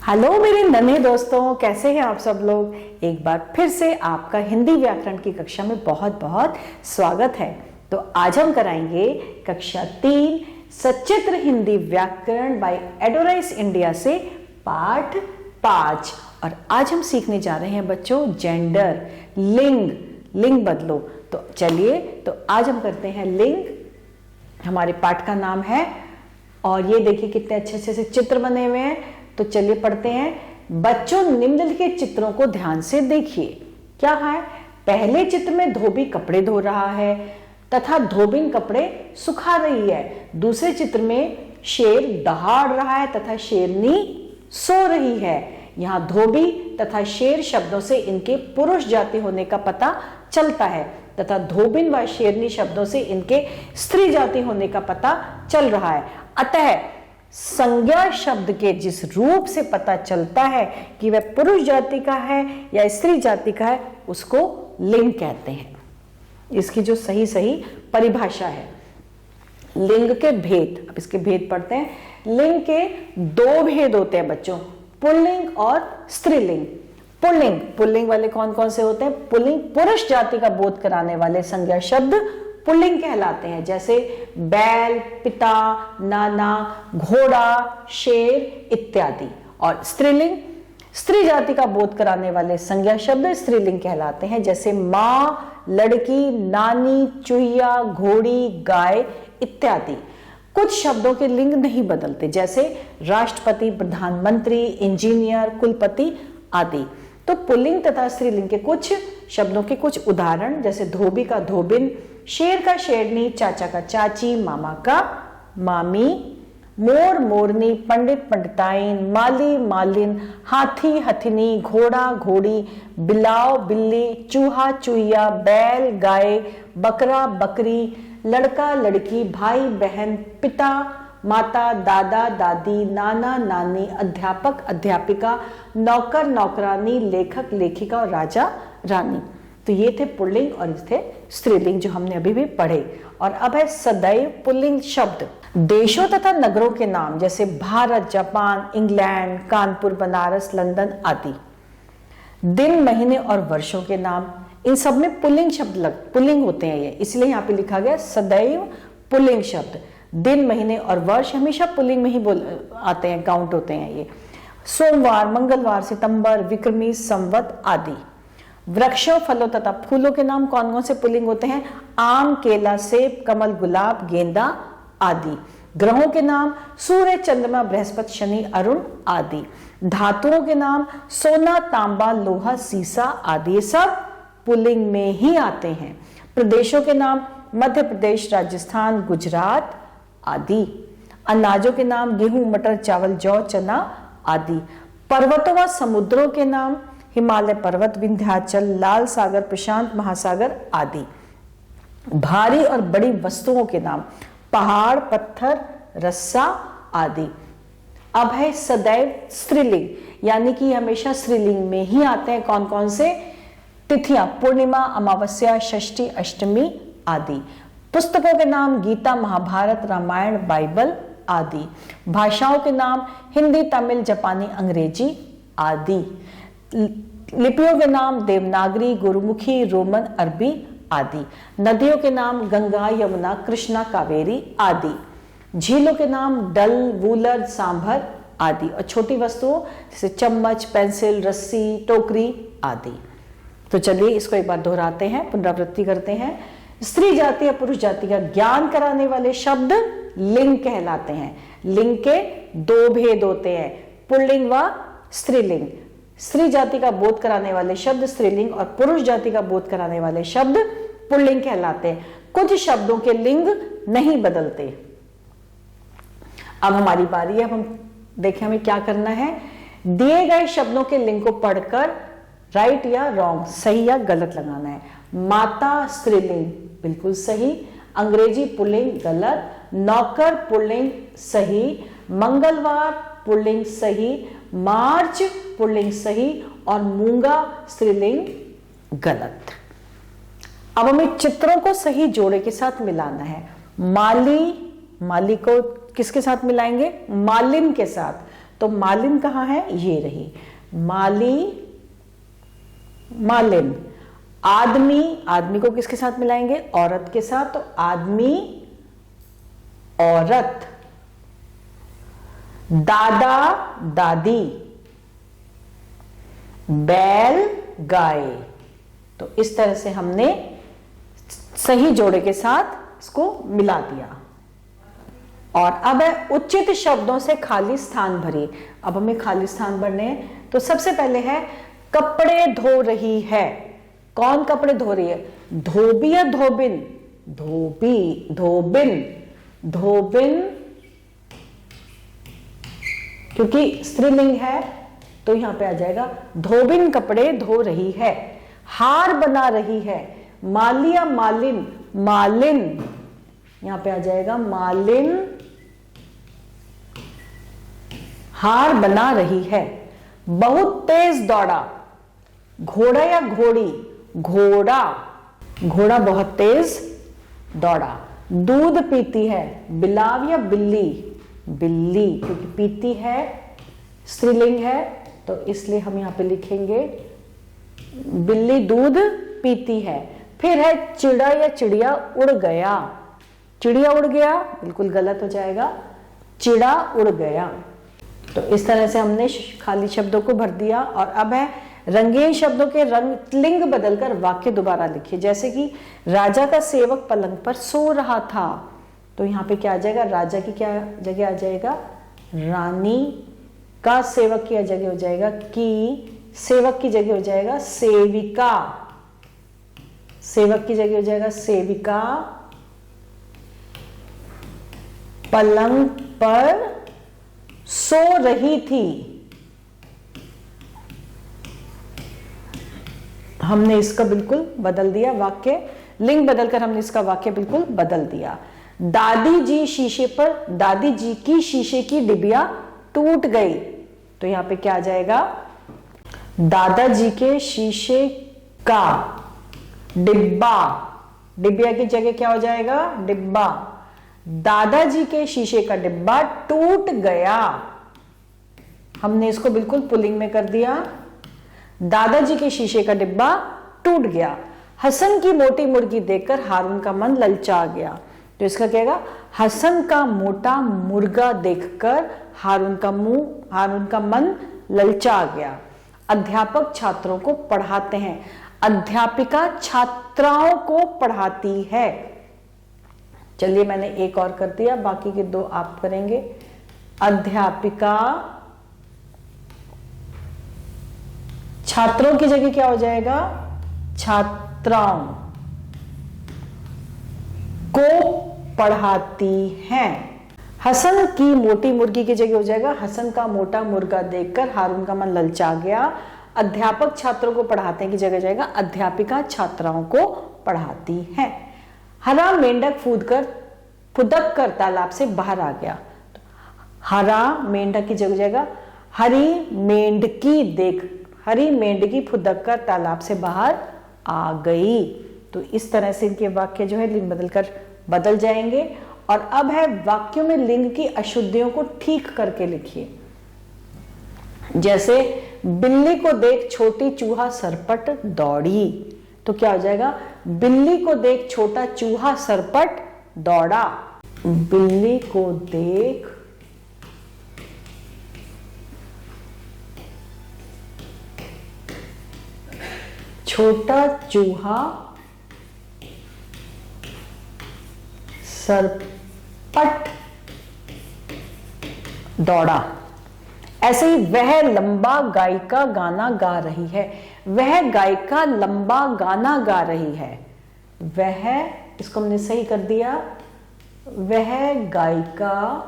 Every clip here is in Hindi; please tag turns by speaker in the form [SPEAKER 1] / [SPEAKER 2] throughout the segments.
[SPEAKER 1] हेलो मेरे नन्हे दोस्तों, कैसे हैं आप सब लोग। एक बार फिर से आपका हिंदी व्याकरण की कक्षा में बहुत बहुत स्वागत है। तो आज हम कराएंगे कक्षा 3 सचित्र हिंदी व्याकरण बाय एडोराइज इंडिया से पाठ 5। और आज हम सीखने जा रहे हैं बच्चों जेंडर, लिंग बदलो। तो चलिए, तो आज हम करते हैं लिंग। हमारे पाठ का नाम है, और ये देखिए कितने अच्छे अच्छे से चित्र बने हुए हैं। तो चलिए पढ़ते हैं। बच्चों निम्नलिखित चित्रों को ध्यान से देखिए। क्या है? पहले चित्र में धोबी कपड़े धो रहा है तथा धोबिन कपड़े सुखा रही है। दूसरे चित्र में शेर दहाड़ रहा है तथा शेरनी सो रही है। यहाँ धोबी तथा शेर शब्दों से इनके पुरुष जाति होने का पता चलता है तथा धोबिन व शेरनी शब्दों से इनके स्त्री जाति होने का पता चल रहा है। अतः संज्ञा शब्द के जिस रूप से पता चलता है कि वह पुरुष जाति का है या स्त्री जाति का है, उसको लिंग कहते हैं। इसकी जो सही परिभाषा है। लिंग के भेद, अब इसके भेद पढ़ते हैं। लिंग के 2 भेद होते हैं बच्चों, पुल्लिंग और स्त्रीलिंग। पुल्लिंग वाले कौन कौन से होते हैं? पुल्लिंग पुरुष जाति का बोध कराने वाले संज्ञा शब्द पुल्लिंग कहलाते हैं, जैसे बैल, पिता, नाना, घोड़ा, शेर इत्यादि। और स्त्रीलिंग स्त्री जाति का बोध कराने वाले संज्ञा शब्द स्त्रीलिंग कहलाते हैं, जैसे माँ, लड़की, नानी, चूहिया, घोड़ी, गाय इत्यादि। कुछ शब्दों के लिंग नहीं बदलते, जैसे राष्ट्रपति, प्रधानमंत्री, इंजीनियर, कुलपति आदि। तो पुल्लिंग तथा स्त्रीलिंग के कुछ शब्दों के कुछ उदाहरण, जैसे धोबी का धोबिन, शेर का शेरनी, चाचा का चाची, मामा का मामी, मोर मोरनी, पंडित पंडिताइन, माली मालिन, हाथी हथिनी, घोड़ा घोड़ी, बिलाव बिल्ली, चूहा चूहिया, बैल गाय, बकरा बकरी, लड़का लड़की, भाई बहन, पिता माता, दादा दादी, नाना नानी, अध्यापक अध्यापिका, नौकर नौकरानी, लेखक लेखिका और राजा रानी। तो ये थे पुल्लिंग और ये थे स्त्रीलिंग जो हमने अभी भी पढ़े। और अब है सदैव पुल्लिंग शब्द। देशों तथा नगरों के नाम, जैसे Bharat, Japan, England, Kanpur, Banaras, London आदि। दिन, महीने और वर्षों के नाम, इन सब में पुल्लिंग शब्द पुल्लिंग होते हैं ये, इसलिए यहाँ पे लिखा गया सदैव पुल्लिंग शब्द। दिन, महीने और वर्ष हमेशा पुल्लिंग में ही आते हैं, काउंट होते हैं ये। सोमवार, मंगलवार, सितंबर, विक्रमी, संवत आदि। वृक्षों, फलों तथा फूलों के नाम कौन कौन से पुल्लिंग होते हैं? आम, केला, सेब, कमल, गुलाब, गेंदा आदि। ग्रहों के नाम सूर्य, चंद्रमा, बृहस्पति, शनि, अरुण आदि। धातुओं के नाम सोना, तांबा, लोहा, सीसा आदि, ये सब पुल्लिंग में ही आते हैं। प्रदेशों के नाम मध्य प्रदेश, राजस्थान, गुजरात आदि। अनाजों के नाम गेहूं, मटर, चावल, जौ, चना आदि। पर्वतों व समुद्रों के नाम हिमालय पर्वत, विंध्याचल, लाल सागर, प्रशांत महासागर आदि। भारी और बड़ी वस्तुओं के नाम पहाड़, पत्थर, रस्सा आदि। अब है सदैव स्त्रीलिंग, यानी कि हमेशा स्त्रीलिंग में ही आते हैं। कौन कौन से? तिथियां पूर्णिमा, अमावस्या, षष्ठी, अष्टमी आदि। पुस्तकों के नाम गीता, महाभारत, रामायण, बाइबल आदि। भाषाओं के नाम हिंदी, तमिल, जापानी, अंग्रेजी आदि। लिपियों के नाम देवनागरी, गुरुमुखी, रोमन, अरबी आदि। नदियों के नाम गंगा, यमुना, कृष्णा, कावेरी आदि। झीलों के नाम डल, वूलर, सांभर आदि। और छोटी वस्तुओं जैसे चम्मच, पेंसिल, रस्सी, टोकरी आदि। तो चलिए इसको एक बार दोहराते हैं, पुनरावृत्ति करते हैं। स्त्री जाति या पुरुष जाति का ज्ञान कराने वाले शब्द लिंग कहलाते हैं। लिंग के 2 भेद होते हैं, पुल्लिंग व स्त्रीलिंग। स्त्री जाति का बोध कराने वाले शब्द स्त्रीलिंग और पुरुष जाति का बोध कराने वाले शब्द पुल्लिंग कहलाते हैं। कुछ शब्दों के लिंग नहीं बदलते। अब हमारी बारी है, अब हम देखें हमें क्या करना है। दिए गए शब्दों के लिंग को पढ़कर राइट या रॉन्ग, सही या गलत लगाना है। माता स्त्रीलिंग बिल्कुल सही, अंग्रेजी पुल्लिंग गलत, नौकर पुल्लिंग सही, मंगलवार पुल्लिंग सही, मार्च पुल्लिंग सही और मूंगा स्त्रीलिंग गलत। अब हमें चित्रों को सही जोड़े के साथ मिलाना है। माली को किसके साथ मिलाएंगे? मालिन के साथ। तो मालिन कहाँ है, ये रही माली, मालिन। आदमी, आदमी को किसके साथ मिलाएंगे, औरत के साथ, तो आदमी औरत। दादा दादी, बैल गाय। तो इस तरह से हमने सही जोड़े के साथ इसको मिला दिया। और अब है उचित शब्दों से खाली स्थान भरिए। अब हमें खाली स्थान भरने हैं। तो सबसे पहले है कपड़े धो रही है। कौन कपड़े धो रही है, धोबी या धोबिन, धोबी, धोबिन, धोबिन, क्योंकि स्त्रीलिंग है तो यहां पे आ जाएगा धोबिन कपड़े धो रही है। हार बना रही है, माली या मालिन, मालिन, यहां पे आ जाएगा मालिन हार बना रही है। बहुत तेज दौड़ा, घोड़ा या घोड़ी, घोड़ा, घोड़ा बहुत तेज दौड़ा। दूध पीती है, बिलाव या बिल्ली, बिल्ली, क्योंकि पीती है स्त्रीलिंग है तो इसलिए हम यहां पे लिखेंगे बिल्ली दूध पीती है। फिर है चिड़ा या चिड़िया उड़ गया, चिड़िया उड़ गया बिल्कुल गलत हो जाएगा, चिड़ा उड़ गया। तो इस तरह से हमने खाली शब्दों को भर दिया। और अब है रंगीन शब्दों के रंग लिंग बदलकर वाक्य दोबारा लिखिए। जैसे कि राजा का सेवक पलंग पर सो रहा था, तो यहाँ पे क्या आ जाएगा, राजा की क्या जगह आ जाएगा, रानी का सेवक की जगह हो जाएगा की, सेवक की जगह हो जाएगा सेविका, सेवक की जगह हो जाएगा सेविका, पलंग पर सो रही थी। हमने इसका बिल्कुल बदल दिया वाक्य, लिंग बदलकर हमने इसका वाक्य बिल्कुल बदल दिया। दादी जी शीशे पर, दादी जी की शीशे की डिबिया टूट गई, तो यहां पे क्या आ जाएगा, दादाजी के शीशे का डिब्बा, डिबिया की जगह क्या हो जाएगा, डिब्बा। दादाजी के शीशे का डिब्बा टूट गया, हमने इसको बिल्कुल पुल्लिंग में कर दिया, दादाजी के शीशे का डिब्बा टूट गया। हसन की मोटी मुर्गी देखकर हारून का मन ललचा गया, तो इसका क्या है, हसन का मोटा मुर्गा देखकर हारून का मन ललचा गया। अध्यापक छात्रों को पढ़ाते हैं, अध्यापिका छात्राओं को पढ़ाती है। चलिए मैंने एक और कर दिया, बाकी के दो आप करेंगे। अध्यापिका छात्रों की जगह क्या हो जाएगा, छात्राओं को पढ़ाती हैं। हसन की मोटी मुर्गी की जगह हो जाएगा हसन का मोटा मुर्गा देखकर हारून का मन ललचा गया। अध्यापक छात्रों को पढ़ाते हैं की जगह जाएगा अध्यापिका छात्राओं को पढ़ाती है। हरा मेंढक फुदक कर तालाब से बाहर आ गया, हरा मेंढक की जगह जाएगा हरी मेंढकी फुदक कर तालाब से बाहर आ गई। तो इस तरह से इनके वाक्य जो है लिंग बदलकर बदल जाएंगे। और अब है वाक्यों में लिंग की अशुद्धियों को ठीक करके लिखिए। जैसे बिल्ली को देख छोटी चूहा सरपट दौड़ी, तो क्या हो जाएगा, बिल्ली को देख छोटा चूहा सरपट दौड़ा। बिल्ली को देख छोटा चूहा सरपट दौड़ा। ऐसे ही वह लंबा गायिका गाना गा रही है, वह गायिका लंबा गाना गा रही है। वह, इसको हमने सही कर दिया, वह गायिका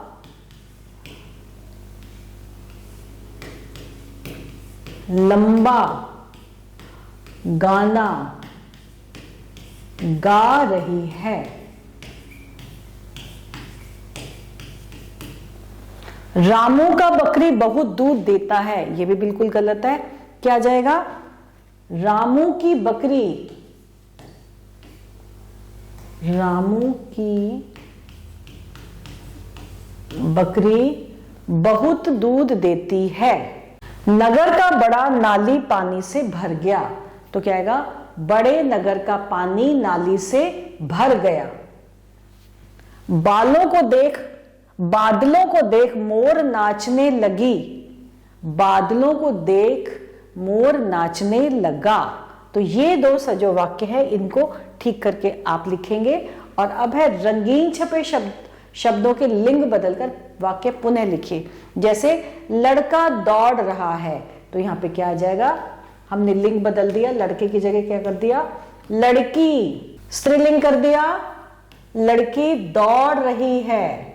[SPEAKER 1] लंबा गाना गा रही है। रामू का बकरी बहुत दूध देता है, यह भी बिल्कुल गलत है। क्या आ जाएगा, रामू की बकरी बहुत दूध देती है। नगर का बड़ा नाली पानी से भर गया। तो क्या आएगा? बड़े नगर का पानी नाली से भर गया। बादलों को देख मोर नाचने लगी। बादलों को देख मोर नाचने लगा। तो ये दो जो वाक्य है इनको ठीक करके आप लिखेंगे। और अब है रंगीन छपे शब्दों के लिंग बदलकर वाक्य पुनः लिखिए। जैसे लड़का दौड़ रहा है, तो यहां पे क्या आ जाएगा? हमने लिंग बदल दिया, लड़के की जगह क्या कर दिया? लड़की। स्त्रीलिंग कर दिया, लड़की दौड़ रही है।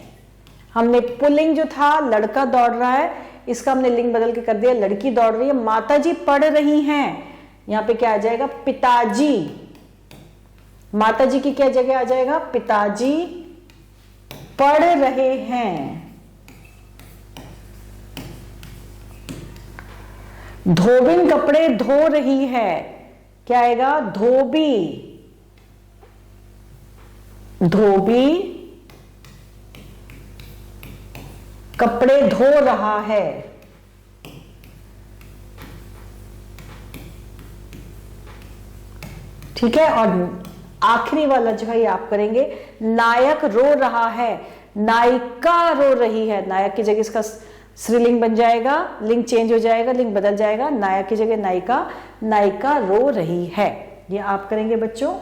[SPEAKER 1] हमने पुल्लिंग जो था लड़का दौड़ रहा है, इसका हमने लिंग बदल के कर दिया लड़की दौड़ रही है। माताजी पढ़ रही हैं, यहां पे क्या आ जाएगा? पिताजी। माताजी की क्या जगह आ जाएगा? पिताजी पढ़ रहे हैं। धोबिन कपड़े धो रही है, क्या आएगा? धोबी। धोबी कपड़े धो रहा है। ठीक है। और आखिरी वाला जो है ये आप करेंगे, नायक रो रहा है, नायिका रो रही है। नायक की जगह इसका स्त्रीलिंग बन जाएगा, लिंग चेंज हो जाएगा, लिंग बदल जाएगा। नायक की जगह नायिका, नायिका रो रही है। ये आप करेंगे बच्चों।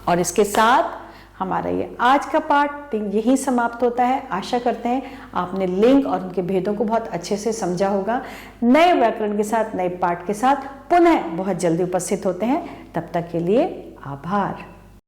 [SPEAKER 1] और इसके साथ हमारा ये आज का पाठ यही समाप्त होता है। आशा करते हैं आपने लिंग और उनके भेदों को बहुत अच्छे से समझा होगा। नए व्याकरण के साथ, नए पाठ के साथ पुनः बहुत जल्दी उपस्थित होते हैं। तब तक के लिए आभार।